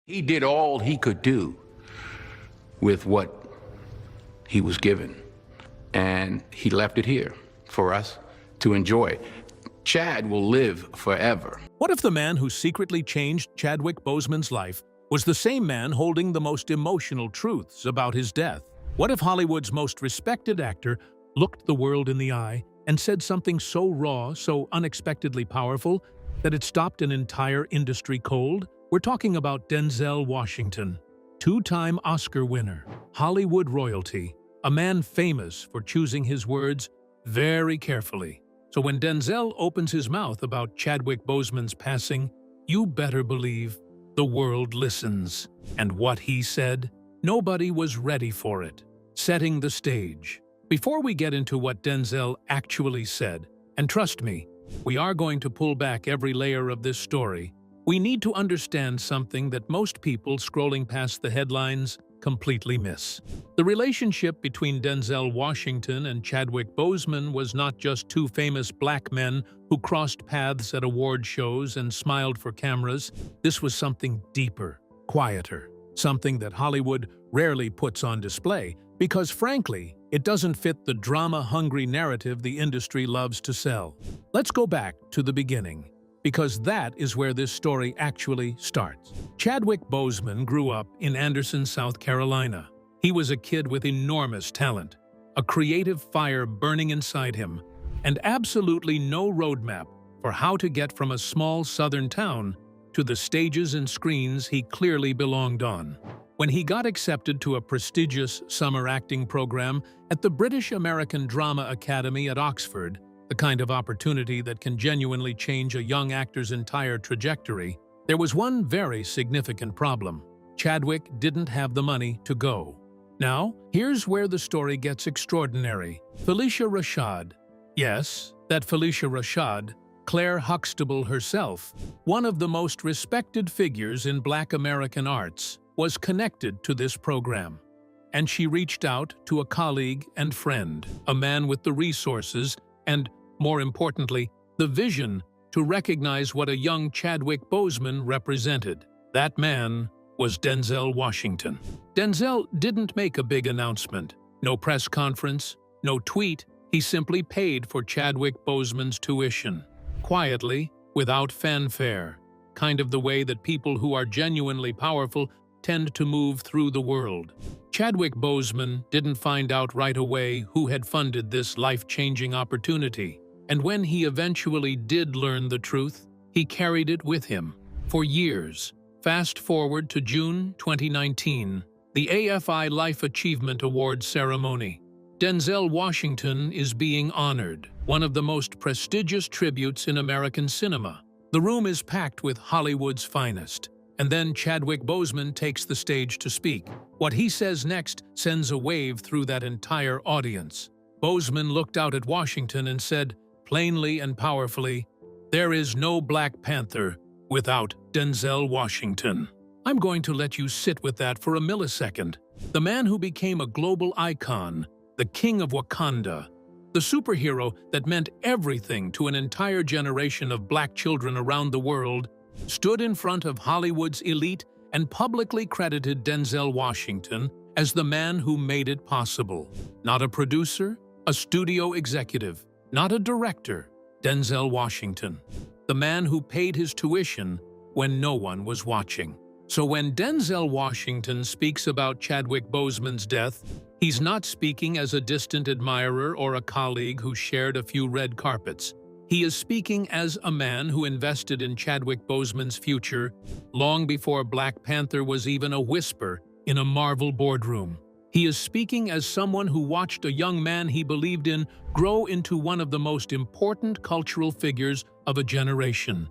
He did all he could do with what he was given, and he left it here for us to enjoy. Chad will live forever. What if the man who secretly changed Chadwick Boseman's life was the same man holding the most emotional truths about his death? What if Hollywood's most respected actor looked the world in the eye and said something so raw, so unexpectedly powerful, that it stopped an entire industry cold? We're talking about Denzel Washington, two-time Oscar winner, Hollywood royalty, a man famous for choosing his words very carefully. So when Denzel opens his mouth about Chadwick Boseman's passing, you better believe the world listens. And what he said, nobody was ready for it. Setting the stage. Before we get into what Denzel actually said, and trust me, we are going to pull back every layer of this story, we need to understand something that most people scrolling past the headlines completely miss. The relationship between Denzel Washington and Chadwick Boseman was not just two famous black men who crossed paths at award shows and smiled for cameras. This was something deeper, quieter, something that Hollywood rarely puts on display because, frankly, it doesn't fit the drama-hungry narrative the industry loves to sell. Let's go back to the beginning, because that is where this story actually starts. Chadwick Boseman grew up in Anderson, South Carolina. He was a kid with enormous talent, a creative fire burning inside him, and absolutely no roadmap for how to get from a small southern town to the stages and screens he clearly belonged on. When he got accepted to a prestigious summer acting program at the British American Drama Academy at Oxford, the kind of opportunity that can genuinely change a young actor's entire trajectory, there was one very significant problem. Chadwick didn't have the money to go. Now, here's where the story gets extraordinary. Felicia Rashad. Yes, that Felicia Rashad, Claire Huxtable herself, one of the most respected figures in Black American arts, was connected to this program. And she reached out to a colleague and friend, a man with the resources and, more importantly, the vision to recognize what a young Chadwick Boseman represented. That man was Denzel Washington. Denzel didn't make a big announcement. No press conference, no tweet. He simply paid for Chadwick Boseman's tuition. Quietly, without fanfare. Kind of the way that people who are genuinely powerful tend to move through the world. Chadwick Boseman didn't find out right away who had funded this life-changing opportunity. And when he eventually did learn the truth, he carried it with him for years. Fast forward to June 2019, the AFI Life Achievement Award ceremony. Denzel Washington is being honored, one of the most prestigious tributes in American cinema. The room is packed with Hollywood's finest. And then Chadwick Boseman takes the stage to speak. What he says next sends a wave through that entire audience. Boseman looked out at Washington and said, plainly and powerfully, "There is no Black Panther without Denzel Washington." I'm going to let you sit with that for a millisecond. The man who became a global icon, the King of Wakanda, the superhero that meant everything to an entire generation of black children around the world, stood in front of Hollywood's elite and publicly credited Denzel Washington as the man who made it possible. Not a producer, a studio executive, not a director, Denzel Washington, the man who paid his tuition when no one was watching. So when Denzel Washington speaks about Chadwick Boseman's death, he's not speaking as a distant admirer or a colleague who shared a few red carpets. He is speaking as a man who invested in Chadwick Boseman's future long before Black Panther was even a whisper in a Marvel boardroom. He is speaking as someone who watched a young man he believed in grow into one of the most important cultural figures of a generation,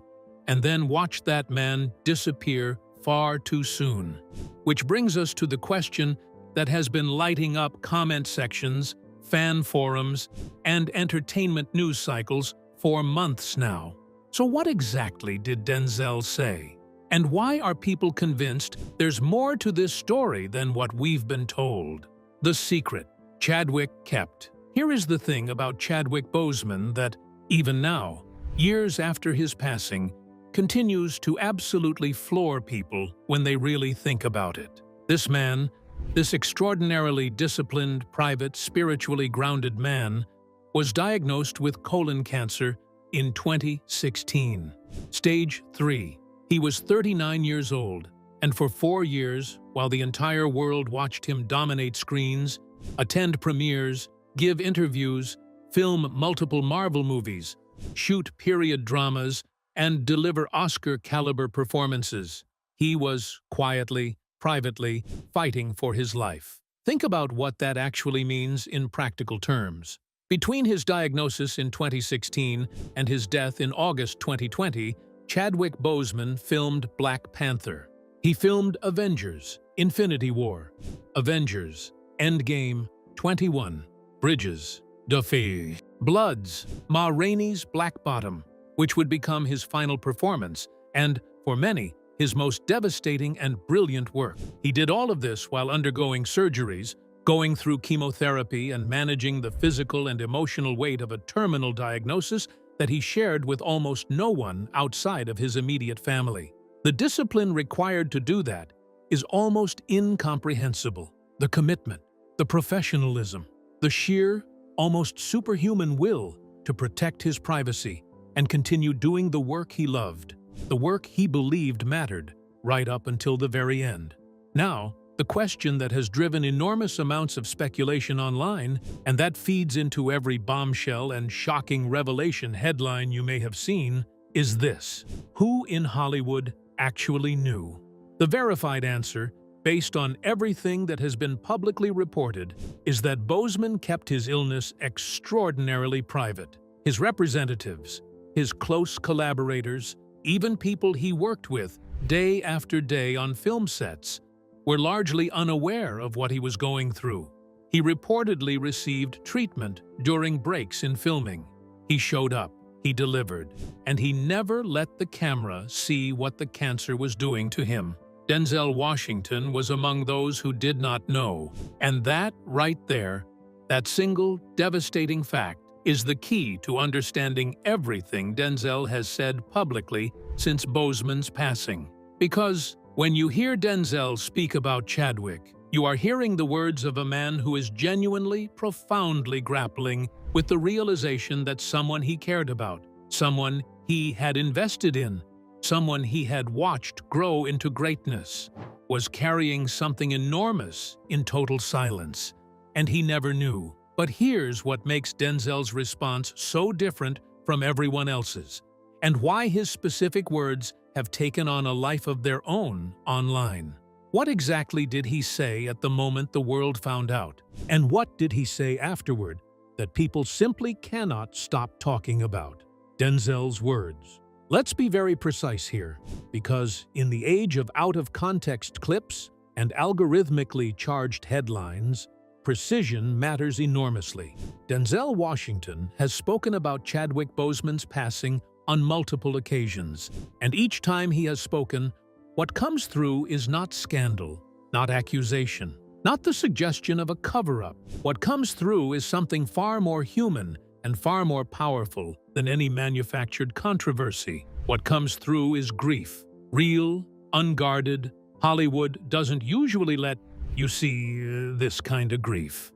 and then watched that man disappear far too soon. Which brings us to the question that has been lighting up comment sections, fan forums, and entertainment news cycles for months now. So what exactly did Denzel say? And why are people convinced there's more to this story than what we've been told? The secret Chadwick kept. Here is the thing about Chadwick Boseman that, even now, years after his passing, continues to absolutely floor people when they really think about it. This man, this extraordinarily disciplined, private, spiritually grounded man, was diagnosed with colon cancer in 2016. Stage 3. He was 39 years old, and for 4 years, while the entire world watched him dominate screens, attend premieres, give interviews, film multiple Marvel movies, shoot period dramas, and deliver Oscar-caliber performances, he was quietly, privately, fighting for his life. Think about what that actually means in practical terms. Between his diagnosis in 2016 and his death in August 2020, Chadwick Boseman filmed Black Panther. He filmed Avengers, Infinity War, Avengers, Endgame, 21, Bridges, Duffy, Bloods, Ma Rainey's Black Bottom, which would become his final performance, and, for many, his most devastating and brilliant work. He did all of this while undergoing surgeries, going through chemotherapy, and managing the physical and emotional weight of a terminal diagnosis that he shared with almost no one outside of his immediate family. The discipline required to do that is almost incomprehensible. The commitment, the professionalism, the sheer, almost superhuman will to protect his privacy and continue doing the work he loved, the work he believed mattered, right up until the very end. Now, the question that has driven enormous amounts of speculation online, and that feeds into every bombshell and shocking revelation headline you may have seen, is this: who in Hollywood actually knew? The verified answer, based on everything that has been publicly reported, is that Boseman kept his illness extraordinarily private. His representatives, his close collaborators, even people he worked with day after day on film sets, were largely unaware of what he was going through. He reportedly received treatment during breaks in filming. He showed up, he delivered, and he never let the camera see what the cancer was doing to him. Denzel Washington was among those who did not know, and that right there, that single devastating fact, is the key to understanding everything Denzel has said publicly since Boseman's passing. Because when you hear Denzel speak about Chadwick, you are hearing the words of a man who is genuinely, profoundly grappling with the realization that someone he cared about, someone he had invested in, someone he had watched grow into greatness, was carrying something enormous in total silence, and he never knew. But here's what makes Denzel's response so different from everyone else's, and why his specific words have taken on a life of their own online. What exactly did he say at the moment the world found out? And what did he say afterward that people simply cannot stop talking about? Denzel's words. Let's be very precise here, because in the age of out-of-context clips and algorithmically charged headlines, precision matters enormously. Denzel Washington has spoken about Chadwick Boseman's passing on multiple occasions, and each time he has spoken, what comes through is not scandal, not accusation, not the suggestion of a cover-up. What comes through is something far more human and far more powerful than any manufactured controversy. What comes through is grief, real, unguarded. Hollywood doesn't usually let you see this kind of grief.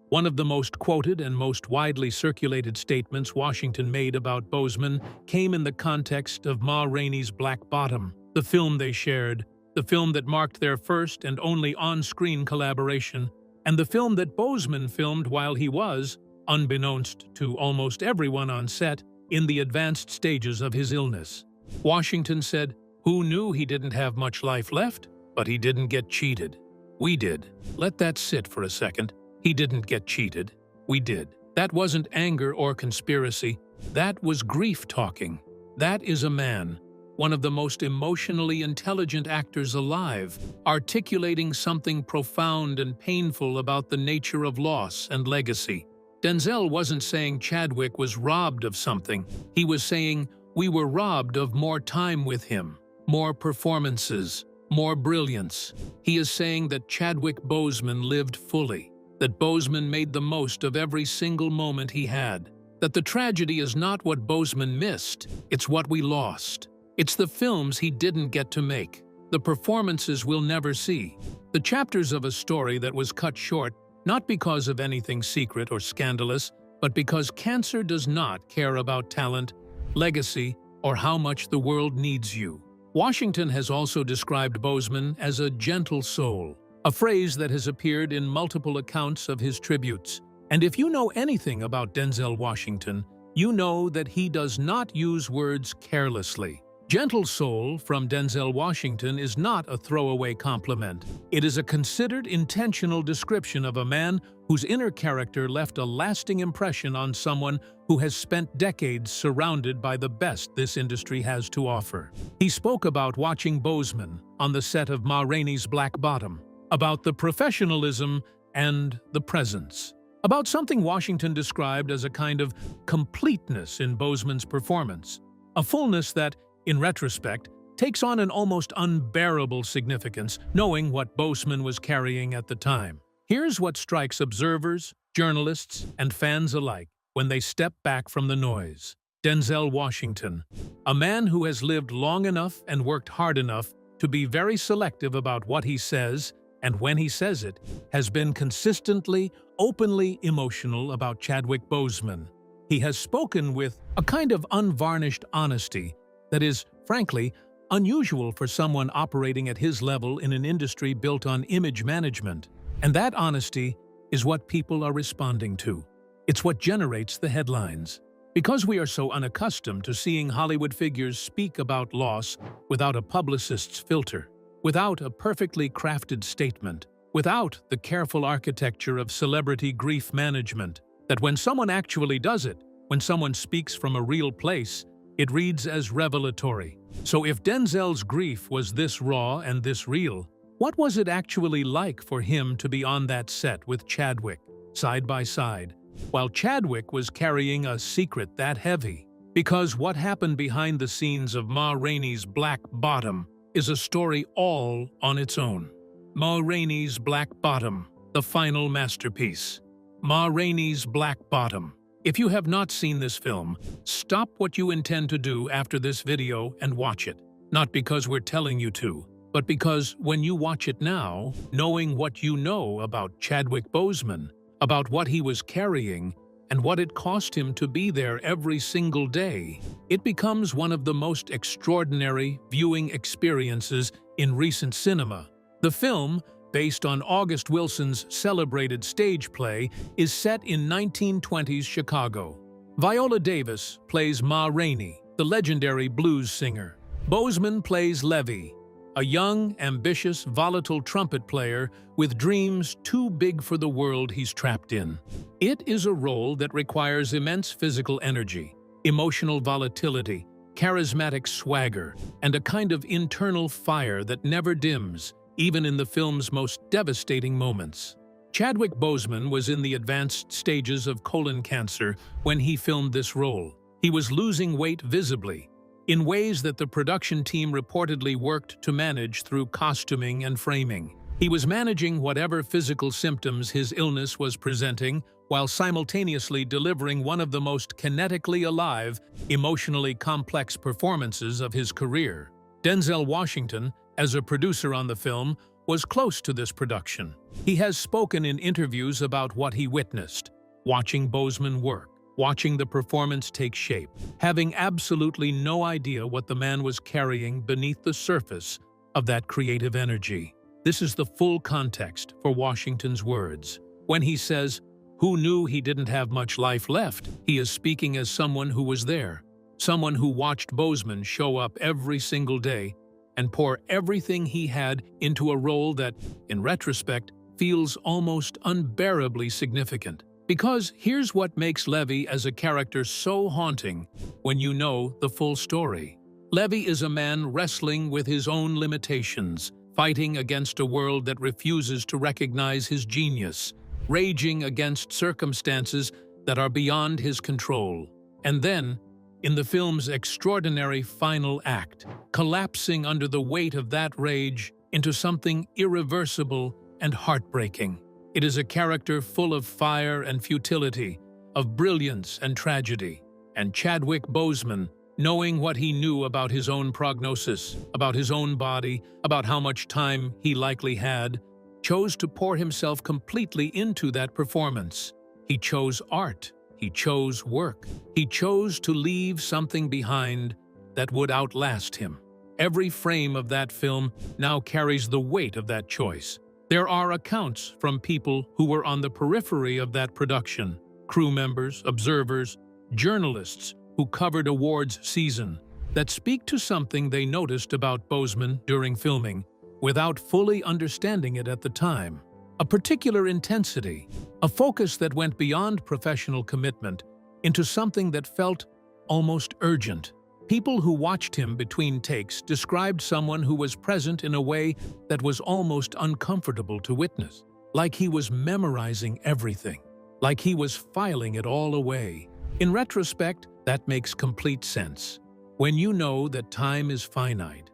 One of the most quoted and most widely circulated statements Washington made about Boseman came in the context of Ma Rainey's Black Bottom, the film they shared, the film that marked their first and only on-screen collaboration, and the film that Boseman filmed while he was, unbeknownst to almost everyone on set, in the advanced stages of his illness. Washington said, "Who knew he didn't have much life left? But he didn't get cheated. We did." Let that sit for a second. He didn't get cheated. We did. That wasn't anger or conspiracy. That was grief talking. That is a man, one of the most emotionally intelligent actors alive, articulating something profound and painful about the nature of loss and legacy. Denzel wasn't saying Chadwick was robbed of something. He was saying we were robbed of more time with him, more performances, more brilliance. He is saying that Chadwick Boseman lived fully, that Boseman made the most of every single moment he had, that the tragedy is not what Boseman missed, it's what we lost. It's the films he didn't get to make, the performances we'll never see, the chapters of a story that was cut short not because of anything secret or scandalous, but because cancer does not care about talent, legacy, or how much the world needs you. Washington has also described Boseman as a gentle soul, a phrase that has appeared in multiple accounts of his tributes. And if you know anything about Denzel Washington, you know that he does not use words carelessly. Gentle soul from Denzel Washington is not a throwaway compliment. It is a considered, intentional description of a man whose inner character left a lasting impression on someone who has spent decades surrounded by the best this industry has to offer. He spoke about watching Boseman on the set of Ma Rainey's Black Bottom, about the professionalism and the presence, about something Washington described as a kind of completeness in Boseman's performance, a fullness that, in retrospect, takes on an almost unbearable significance, knowing what Boseman was carrying at the time. Here's what strikes observers, journalists, and fans alike when they step back from the noise. Denzel Washington, a man who has lived long enough and worked hard enough to be very selective about what he says, and when he says it, has been consistently, openly emotional about Chadwick Boseman. He has spoken with a kind of unvarnished honesty that is, frankly, unusual for someone operating at his level in an industry built on image management. And that honesty is what people are responding to. It's what generates the headlines. Because we are so unaccustomed to seeing Hollywood figures speak about loss without a publicist's filter, without a perfectly crafted statement, without the careful architecture of celebrity grief management, that when someone actually does it, when someone speaks from a real place, it reads as revelatory. So if Denzel's grief was this raw and this real, what was it actually like for him to be on that set with Chadwick, side by side, while Chadwick was carrying a secret that heavy? Because what happened behind the scenes of Ma Rainey's Black Bottom is a story all on its own. Ma Rainey's Black Bottom, the final masterpiece. Ma Rainey's Black Bottom. If you have not seen this film, stop what you intend to do after this video and watch it. Not because we're telling you to, but because when you watch it now, knowing what you know about Chadwick Boseman, about what he was carrying, and what it cost him to be there every single day, it becomes one of the most extraordinary viewing experiences in recent cinema. The film, based on August Wilson's celebrated stage play, is set in 1920s Chicago. Viola Davis plays Ma Rainey, the legendary blues singer. Boseman plays Levy, a young, ambitious, volatile trumpet player with dreams too big for the world he's trapped in. It is a role that requires immense physical energy, emotional volatility, charismatic swagger, and a kind of internal fire that never dims, even in the film's most devastating moments. Chadwick Boseman was in the advanced stages of colon cancer when he filmed this role. He was losing weight visibly, in ways that the production team reportedly worked to manage through costuming and framing. He was managing whatever physical symptoms his illness was presenting, while simultaneously delivering one of the most kinetically alive, emotionally complex performances of his career. Denzel Washington, as a producer on the film, was close to this production. He has spoken in interviews about what he witnessed, watching Boseman work, watching the performance take shape, having absolutely no idea what the man was carrying beneath the surface of that creative energy. This is the full context for Washington's words. When he says, "Who knew he didn't have much life left?" he is speaking as someone who was there, someone who watched Boseman show up every single day and pour everything he had into a role that, in retrospect, feels almost unbearably significant. Because here's what makes Levy as a character so haunting when you know the full story. Levy is a man wrestling with his own limitations, fighting against a world that refuses to recognize his genius, raging against circumstances that are beyond his control. And then, in the film's extraordinary final act, collapsing under the weight of that rage into something irreversible and heartbreaking. It is a character full of fire and futility, of brilliance and tragedy. And Chadwick Boseman, knowing what he knew about his own prognosis, about his own body, about how much time he likely had, chose to pour himself completely into that performance. He chose art. He chose work. He chose to leave something behind that would outlast him. Every frame of that film now carries the weight of that choice. There are accounts from people who were on the periphery of that production, crew members, observers, journalists who covered awards season, that speak to something they noticed about Boseman during filming without fully understanding it at the time. A particular intensity, a focus that went beyond professional commitment into something that felt almost urgent. People who watched him between takes described someone who was present in a way that was almost uncomfortable to witness, like he was memorizing everything, like he was filing it all away. In retrospect, that makes complete sense. When you know that time is finite,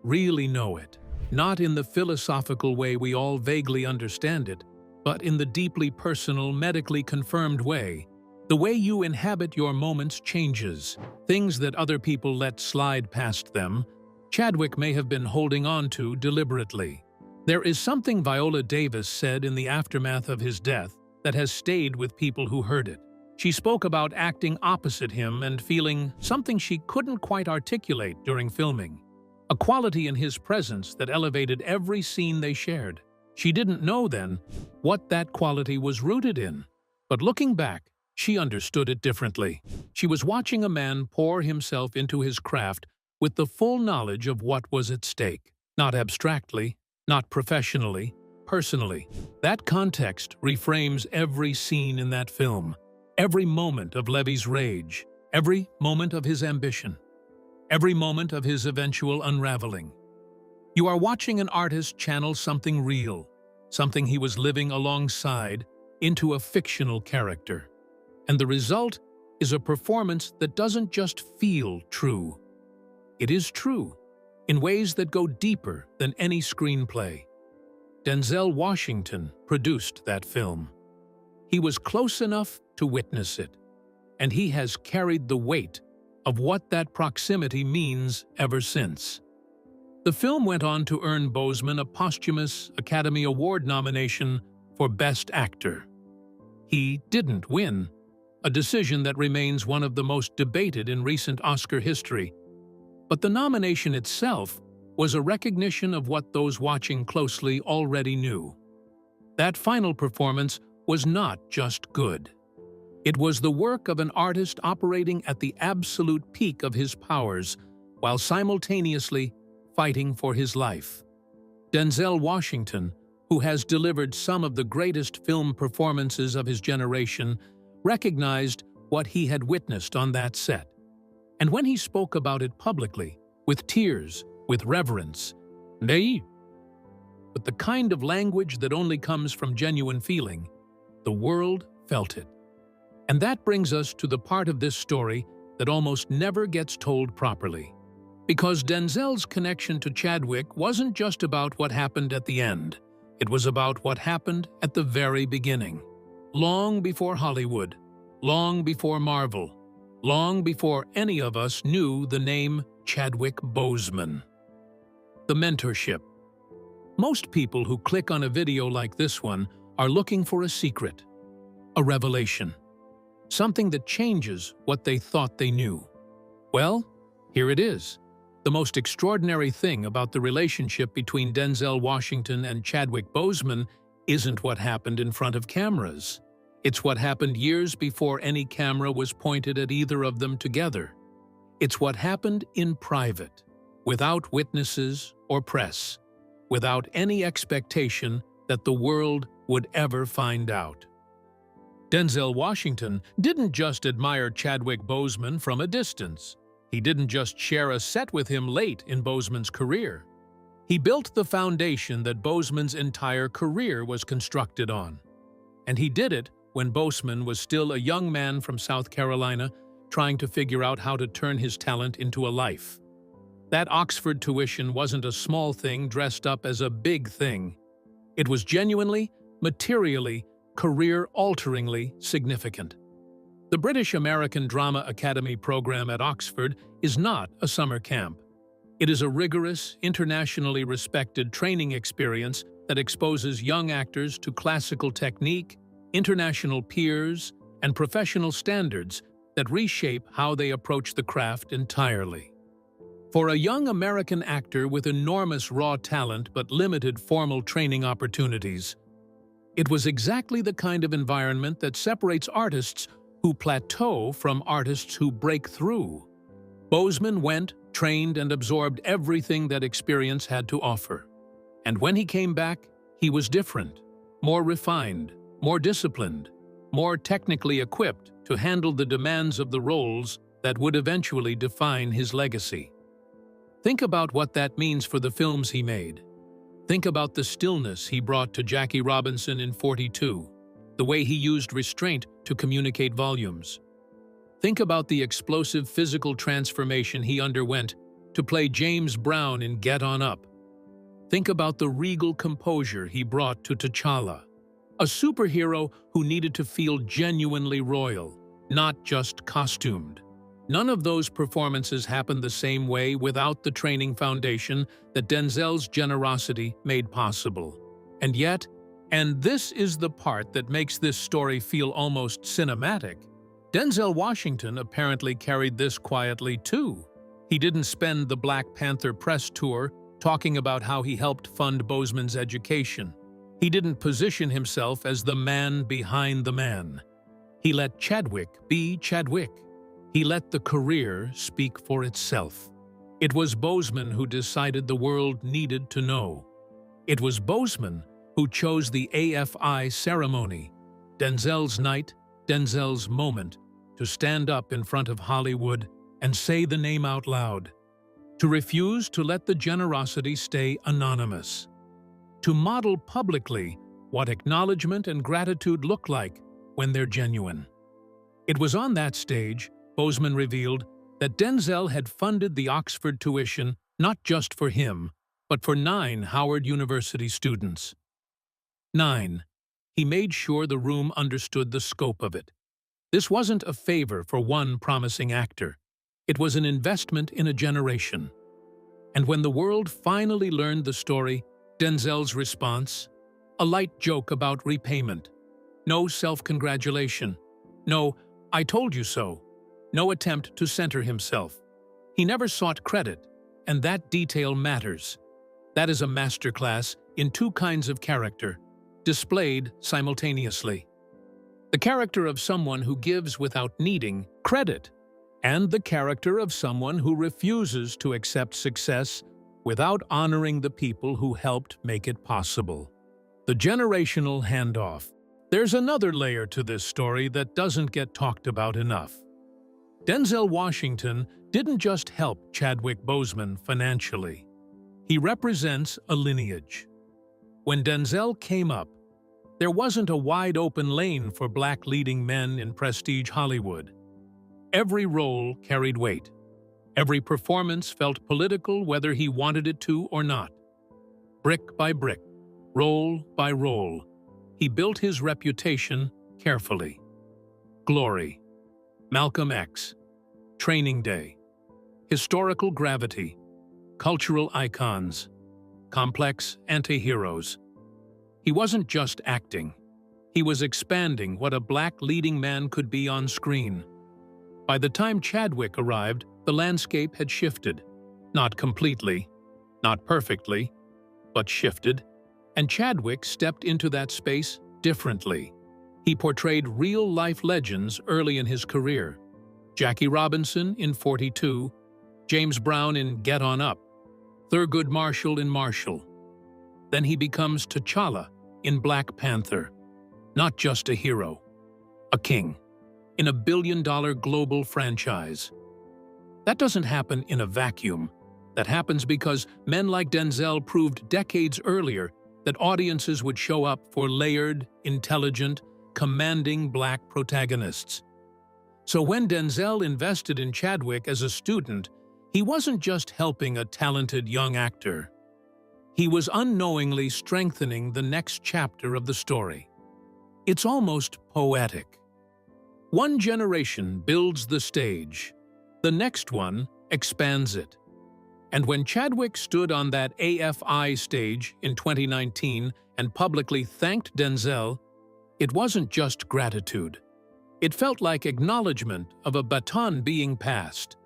really know it, not in the philosophical way we all vaguely understand it, but in the deeply personal, medically confirmed way. The way you inhabit your moments changes. Things that other people let slide past them, Chadwick may have been holding on to deliberately. There is something Viola Davis said in the aftermath of his death that has stayed with people who heard it. She spoke about acting opposite him and feeling something she couldn't quite articulate during filming. A quality in his presence that elevated every scene they shared. She didn't know then what that quality was rooted in, but looking back, she understood it differently. She was watching a man pour himself into his craft with the full knowledge of what was at stake. Not abstractly, not professionally, personally. That context reframes every scene in that film, every moment of Levy's rage, every moment of his ambition, every moment of his eventual unraveling. You are watching an artist channel something real, something he was living alongside, into a fictional character. And the result is a performance that doesn't just feel true. It is true, in ways that go deeper than any screenplay. Denzel Washington produced that film. He was close enough to witness it, and he has carried the weight of what that proximity means ever since. The film went on to earn Boseman a posthumous Academy Award nomination for Best Actor. He didn't win, a decision that remains one of the most debated in recent Oscar history. But the nomination itself was a recognition of what those watching closely already knew. That final performance was not just good. It was the work of an artist operating at the absolute peak of his powers while simultaneously fighting for his life. Denzel Washington, who has delivered some of the greatest film performances of his generation, recognized what he had witnessed on that set. And when he spoke about it publicly, with tears, with reverence, nay, with the kind of language that only comes from genuine feeling, the world felt it. And that brings us to the part of this story that almost never gets told properly. Because Denzel's connection to Chadwick wasn't just about what happened at the end. It was about what happened at the very beginning. Long before Hollywood, long before Marvel, long before any of us knew the name Chadwick Boseman. The mentorship. Most people who click on a video like this one are looking for a secret, a revelation, something that changes what they thought they knew. Well, here it is. The most extraordinary thing about the relationship between Denzel Washington and Chadwick Boseman isn't what happened in front of cameras. It's what happened years before any camera was pointed at either of them together. It's what happened in private, without witnesses or press, without any expectation that the world would ever find out. Denzel Washington didn't just admire Chadwick Boseman from a distance. He didn't just share a set with him late in Boseman's career. He built the foundation that Boseman's entire career was constructed on. And he did it when Boseman was still a young man from South Carolina trying to figure out how to turn his talent into a life. That Oxford tuition wasn't a small thing dressed up as a big thing. It was genuinely, materially, career-alteringly significant. The British American Drama Academy program at Oxford is not a summer camp. It is a rigorous, internationally respected training experience that exposes young actors to classical technique, international peers, and professional standards that reshape how they approach the craft entirely. For a young American actor with enormous raw talent but limited formal training opportunities, it was exactly the kind of environment that separates artists who plateau from artists who break through. Boseman went, trained, and absorbed everything that experience had to offer. And when he came back, he was different, more refined, more disciplined, more technically equipped to handle the demands of the roles that would eventually define his legacy. Think about what that means for the films he made. Think about the stillness he brought to Jackie Robinson in 42, the way he used restraint to communicate volumes. Think about the explosive physical transformation he underwent to play James Brown in Get On Up. Think about the regal composure he brought to T'Challa, a superhero who needed to feel genuinely royal, not just costumed. None of those performances happened the same way without the training foundation that Denzel's generosity made possible. And yet, and this is the part that makes this story feel almost cinematic, Denzel Washington apparently carried this quietly too. He didn't spend the Black Panther press tour talking about how he helped fund Boseman's education. He didn't position himself as the man behind the man. He let Chadwick be Chadwick. He let the career speak for itself. It was Boseman who decided the world needed to know. It was Boseman who chose the AFI ceremony, Denzel's night, Denzel's moment, to stand up in front of Hollywood and say the name out loud, to refuse to let the generosity stay anonymous, to model publicly what acknowledgement and gratitude look like when they're genuine. It was on that stage Boseman revealed that Denzel had funded the Oxford tuition not just for him, but for 9 Howard University students. 9. He made sure the room understood the scope of it. This wasn't a favor for one promising actor. It was an investment in a generation. And when the world finally learned the story, Denzel's response? A light joke about repayment. No self-congratulation. No, I told you so. No attempt to center himself. He never sought credit, and that detail matters. That is a masterclass in 2 kinds of character, displayed simultaneously. The character of someone who gives without needing credit, and the character of someone who refuses to accept success without honoring the people who helped make it possible. The generational handoff. There's another layer to this story that doesn't get talked about enough. Denzel Washington didn't just help Chadwick Boseman financially. He represents a lineage. When Denzel came up, there wasn't a wide-open lane for black leading men in prestige Hollywood. Every role carried weight. Every performance felt political whether he wanted it to or not. Brick by brick, role by role, he built his reputation carefully. Glory, Malcolm X, Training Day, historical gravity, cultural icons, complex anti-heroes. He wasn't just acting. He was expanding what a black leading man could be on screen. By the time Chadwick arrived, the landscape had shifted. Not completely, not perfectly, but shifted. And Chadwick stepped into that space differently. He portrayed real-life legends early in his career. Jackie Robinson in 42, James Brown in Get On Up, Thurgood Marshall in Marshall. Then he becomes T'Challa in Black Panther. Not just a hero, a king, in a billion-dollar global franchise. That doesn't happen in a vacuum. That happens because men like Denzel proved decades earlier that audiences would show up for layered, intelligent, commanding black protagonists. So when Denzel invested in Chadwick as a student, he wasn't just helping a talented young actor. He was unknowingly strengthening the next chapter of the story. It's almost poetic. One generation builds the stage. The next one expands it. And when Chadwick stood on that AFI stage in 2019 and publicly thanked Denzel, it wasn't just gratitude. It felt like acknowledgement of a baton being passed.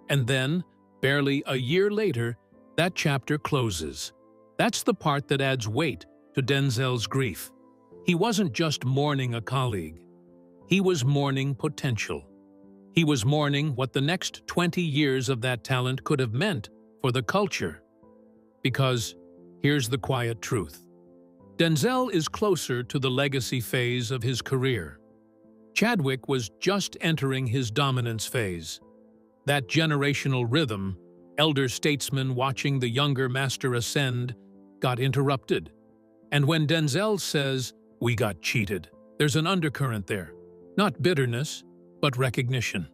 And then, barely a year later, that chapter closes. That's the part that adds weight to Denzel's grief. He wasn't just mourning a colleague. He was mourning potential. He was mourning what the next 20 years of that talent could have meant for the culture. Because here's the quiet truth. Denzel is closer to the legacy phase of his career. Chadwick was just entering his dominance phase. That generational rhythm, elder statesmen watching the younger master ascend, got interrupted. And when Denzel says, "We got cheated," there's an undercurrent there. Not bitterness, but recognition.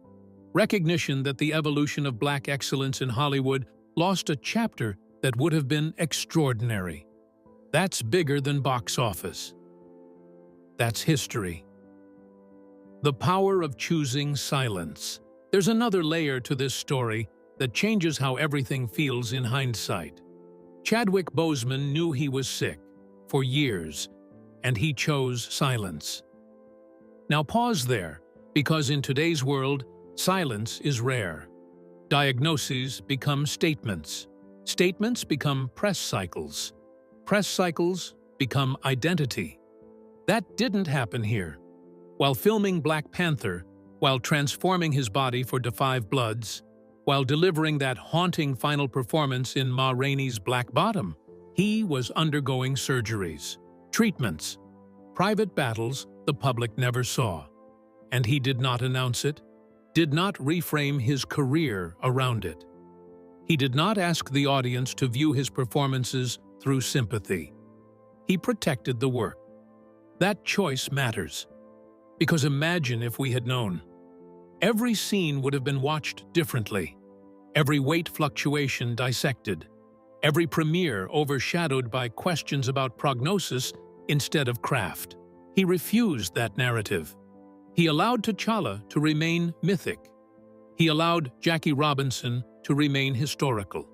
Recognition that the evolution of black excellence in Hollywood lost a chapter that would have been extraordinary. That's bigger than box office. That's history. The power of choosing silence. There's another layer to this story that changes how everything feels in hindsight. Chadwick Boseman knew he was sick for years, and he chose silence. Now pause there, because in today's world, silence is rare. Diagnoses become statements. Statements become press cycles. Press cycles become identity. That didn't happen here. While filming Black Panther, while transforming his body for Da 5 Bloods, while delivering that haunting final performance in Ma Rainey's Black Bottom, he was undergoing surgeries, treatments, private battles the public never saw. And he did not announce it, did not reframe his career around it. He did not ask the audience to view his performances through sympathy. He protected the work. That choice matters. Because imagine if we had known. Every scene would have been watched differently. Every weight fluctuation dissected. Every premiere overshadowed by questions about prognosis instead of craft. He refused that narrative. He allowed T'Challa to remain mythic. He allowed Jackie Robinson to remain historical.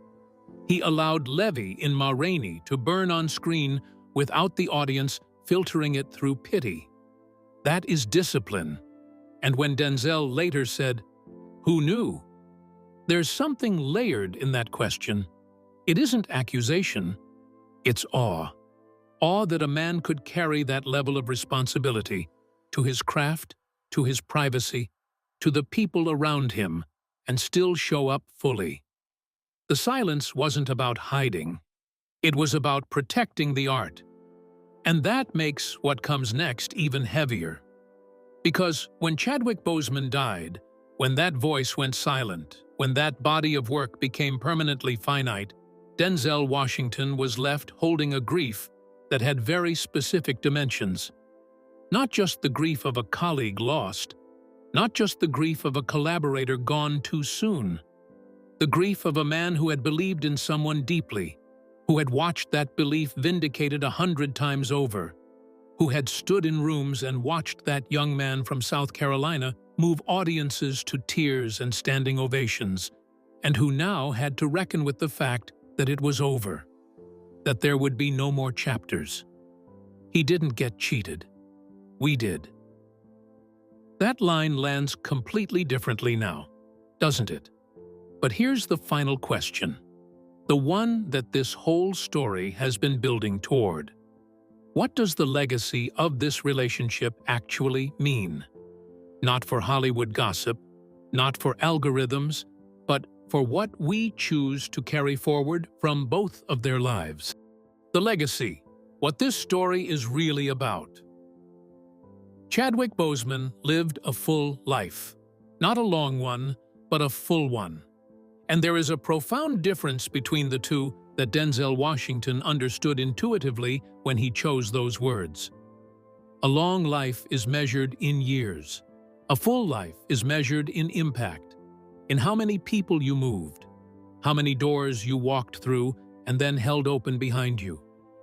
He allowed Levy in Ma Rainey to burn on screen without the audience filtering it through pity. That is discipline. And when Denzel later said, "Who knew?" There's something layered in that question. It isn't accusation, it's awe. Awe that a man could carry that level of responsibility to his craft, to his privacy, to the people around him, and still show up fully. The silence wasn't about hiding. It was about protecting the art. And that makes what comes next even heavier. Because when Chadwick Boseman died, when that voice went silent, when that body of work became permanently finite, Denzel Washington was left holding a grief that had very specific dimensions. Not just the grief of a colleague lost, not just the grief of a collaborator gone too soon, the grief of a man who had believed in someone deeply, who had watched that belief vindicated 100 times over, who had stood in rooms and watched that young man from South Carolina move audiences to tears and standing ovations, and who now had to reckon with the fact that it was over, that there would be no more chapters. He didn't get cheated. We did. That line lands completely differently now, doesn't it? But here's the final question, the one that this whole story has been building toward. What does the legacy of this relationship actually mean? Not for Hollywood gossip, not for algorithms, but for what we choose to carry forward from both of their lives. The legacy, what this story is really about. Chadwick Boseman lived a full life. Not a long one, but a full one. And there is a profound difference between the two that Denzel Washington understood intuitively when he chose those words. A long life is measured in years. A full life is measured in impact, in how many people you moved, how many doors you walked through and then held open behind you,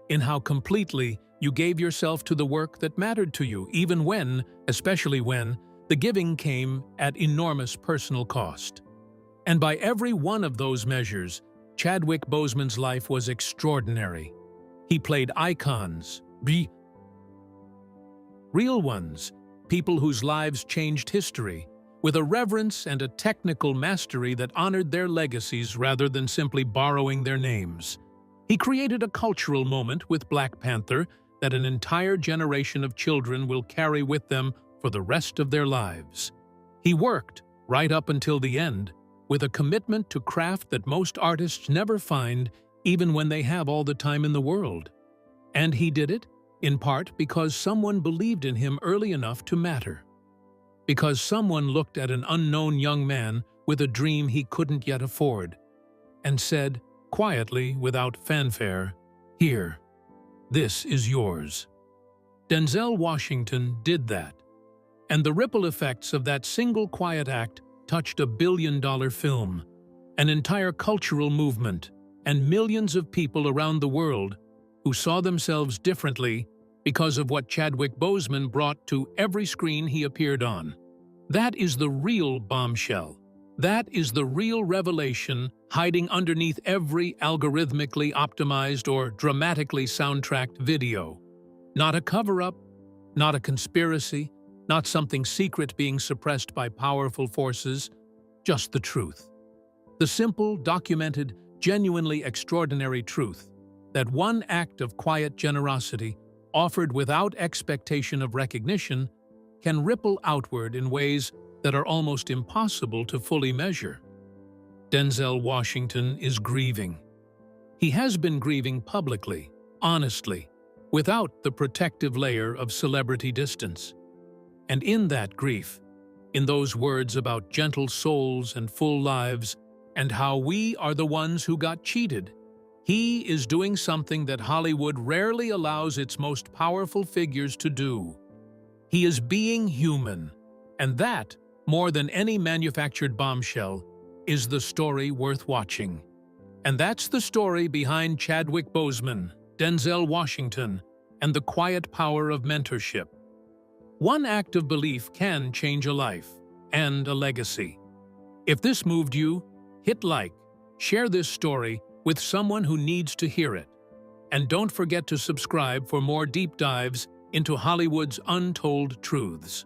in how completely you gave yourself to the work that mattered to you, even when, especially when, The giving came at enormous personal cost. And by every one of those measures, Chadwick Boseman's life was extraordinary. He played icons, real ones, people whose lives changed history, with a reverence and a technical mastery that honored their legacies rather than simply borrowing their names. He created a cultural moment with Black Panther that an entire generation of children will carry with them for the rest of their lives. He worked, right up until the end, with a commitment to craft that most artists never find even when they have all the time in the world. And he did it, in part because someone believed in him early enough to matter. Because someone looked at an unknown young man with a dream he couldn't yet afford and said, quietly, without fanfare, "Here, this is yours." Denzel Washington did that. And the ripple effects of that single quiet act touched a billion-dollar film, an entire cultural movement, and millions of people around the world who saw themselves differently because of what Chadwick Boseman brought to every screen he appeared on. That is the real bombshell. That is the real revelation hiding underneath every algorithmically optimized or dramatically soundtracked video. Not a cover-up, not a conspiracy, not something secret being suppressed by powerful forces, just the truth. The simple, documented, genuinely extraordinary truth that one act of quiet generosity, offered without expectation of recognition, can ripple outward in ways that are almost impossible to fully measure. Denzel Washington is grieving. He has been grieving publicly, honestly, without the protective layer of celebrity distance. And in that grief, in those words about gentle souls and full lives, and how we are the ones who got cheated, he is doing something that Hollywood rarely allows its most powerful figures to do. He is being human, and that, more than any manufactured bombshell, is the story worth watching. And that's the story behind Chadwick Boseman, Denzel Washington, and the quiet power of mentorship. One act of belief can change a life and a legacy. If this moved you, hit like, share this story with someone who needs to hear it. And don't forget to subscribe for more deep dives into Hollywood's untold truths.